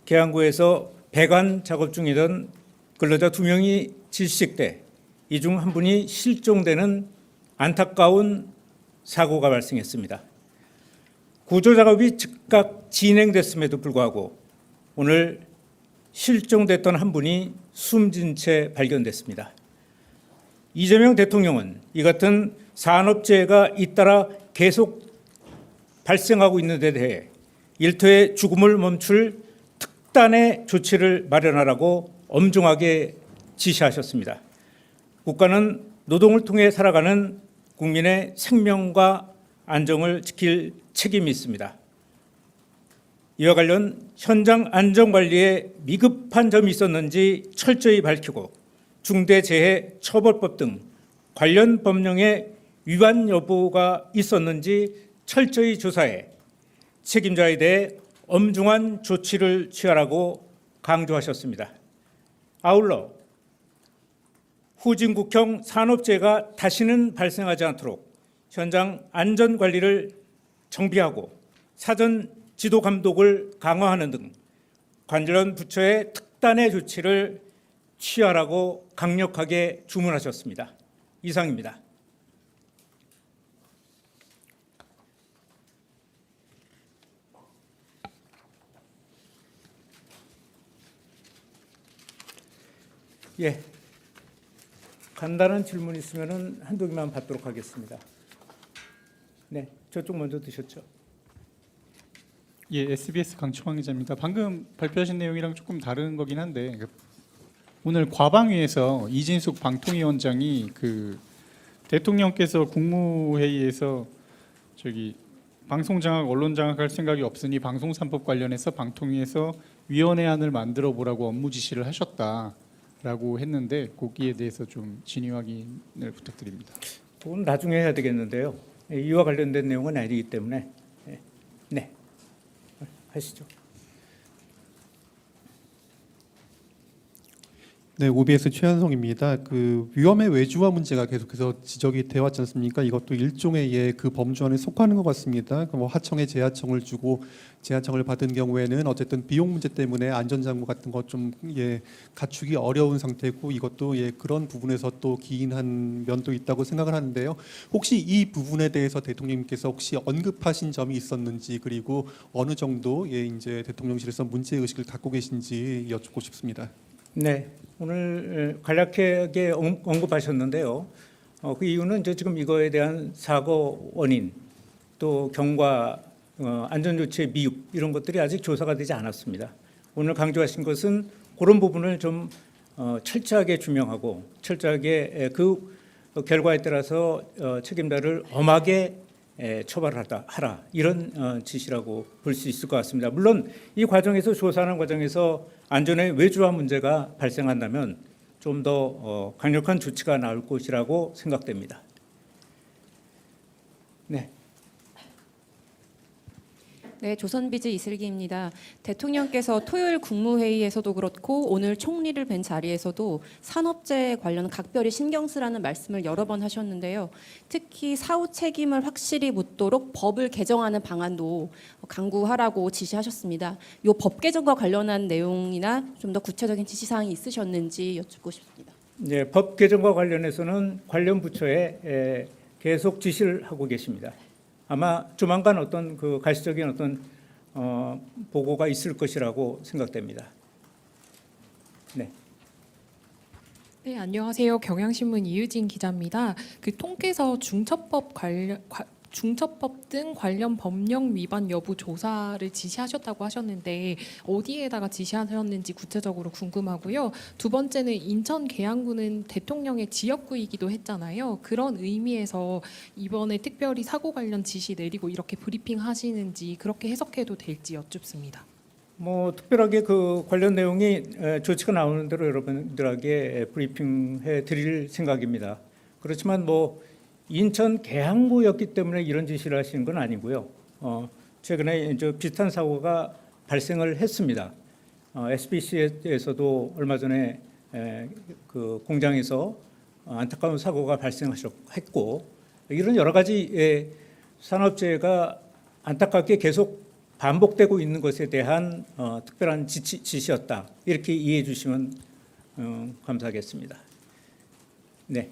계양구에서 배관 작업 중이던 근로자 2명이 질식돼 이 중 한 분이 실종되는 안타까운 사고가 발생했습니다. 구조 작업이 즉각 진행됐음에도 불구하고 오늘 실종됐던 한 분이 숨진 채 발견됐습니다. 이재명 대통령은 이 같은 산업재해가 잇따라 계속 발생하고 있는 데 대해 일터의 죽음을 멈출 특단의 조치를 마련하라고 엄중하게 지시하셨습니다. 국가는 노동을 통해 살아가는 국민의 생명과 안정을 지킬 책임이 있습니다. 이와 관련 현장 안전관리에 미흡한 점이 있었는지 철저히 밝히고 중대재해처벌법 등 관련 법령의 위반 여부가 있었는지 철저히 조사해 책임자에 대해 엄중한 조치를 취하라고 강조하셨습니다. 아울러 후진국형 산업재해가 다시는 발생하지 않도록 현장 안전관리를 정비하고 사전 지도 감독을 강화하는 등 관련 부처의 특단의 조치를 취하라고 강력하게 주문하셨습니다. 이상입니다. 예, 간단한 질문 있으면 한두 개만 받도록 하겠습니다. 네, 저쪽 먼저 드셨죠? 예, SBS 강충환 기자입니다. 방금 발표하신 내용이랑 조금 다른 거긴 한데 오늘 과방위에서 이진숙 방통위원장이 대통령께서 국무회의에서 방송 장악, 언론 장악할 생각이 없으니 방송 3법 관련해서 방통위에서 위원회안을 만들어 보라고 업무 지시를 하셨다라고 했는데 거기에 대해서 좀 진위 확인을 부탁드립니다. 그건 나중에 해야 되겠는데요. 이와 관련된 내용은 아니기 때문에 네, 하시죠. 네, OBS 최한성입니다. 위험의 외주화 문제가 계속해서 지적이 되어 왔지 않습니까? 이것도 일종의 그 범주 안에 속하는 것 같습니다. 하청에 재하청을 주고 재하청을 받은 경우에는 어쨌든 비용 문제 때문에 안전장구 같은 것 좀 갖추기 어려운 상태고 이것도 그런 부분에서 또 기인한 면도 있다고 생각을 하는데요. 혹시 이 부분에 대해서 대통령님께서 혹시 언급하신 점이 있었는지 그리고 어느 정도 이제 대통령실에서 문제 의식을 갖고 계신지 여쭙고 싶습니다. 네, 오늘 간략하게 언급하셨는데요. 그 이유는 지금 이거에 대한 사고 원인 또 경과 안전조치의 미흡 이런 것들이 아직 조사가 되지 않았습니다. 오늘 강조하신 것은 그런 부분을 좀 철저하게 규명하고 철저하게 그 결과에 따라서 책임자를 엄하게 처벌하라 이런 지시라고 볼 수 있을 것 같습니다. 물론 이 과정에서 조사하는 과정에서 안전의 외주화 문제가 발생한다면 좀 더 강력한 조치가 나올 것이라고 생각됩니다. 네. 네, 조선비즈 이슬기입니다. 대통령께서 토요일 국무회의에서도 그렇고 오늘 총리를 뵌 자리에서도 산업재해 관련 각별히 신경 쓰라는 말씀을 여러 번 하셨는데요. 특히 사후 책임을 확실히 묻도록 법을 개정하는 방안도 강구하라고 지시하셨습니다. 이 법 개정과 관련한 내용이나 좀 더 구체적인 지시사항이 있으셨는지 여쭙고 싶습니다. 네, 법 개정과 관련해서는 관련 부처에 계속 지시를 하고 계십니다. 아마 조만간 어떤 가시적인 어떤 보고가 있을 것이라고 생각됩니다. 네. 네, 안녕하세요. 경향신문 이유진 기자입니다. 통께서 중첩법 등 관련 법령 위반 여부 조사를 지시하셨다고 하셨는데 어디에다가 지시하셨는지 구체적으로 궁금하고요. 두 번째는 인천 계양구는 대통령의 지역구이기도 했잖아요. 그런 의미에서 이번에 특별히 사고 관련 지시 내리고 이렇게 브리핑 하시는지 그렇게 해석해도 될지 여쭙습니다. 특별하게 관련 내용이 조치가 나오는 대로 여러분들에게 브리핑해 드릴 생각입니다. 그렇지만 인천 계양구였기 때문에 이런 지시를 하시는 건 아니고요. 최근에 비슷한 사고가 발생을 했습니다. SBC에서도 얼마 전에 공장에서 안타까운 사고가 발생했고 이런 여러 가지 산업재해가 안타깝게 계속 반복되고 있는 것에 대한 특별한 지시였다. 이렇게 이해해 주시면 감사하겠습니다. 네.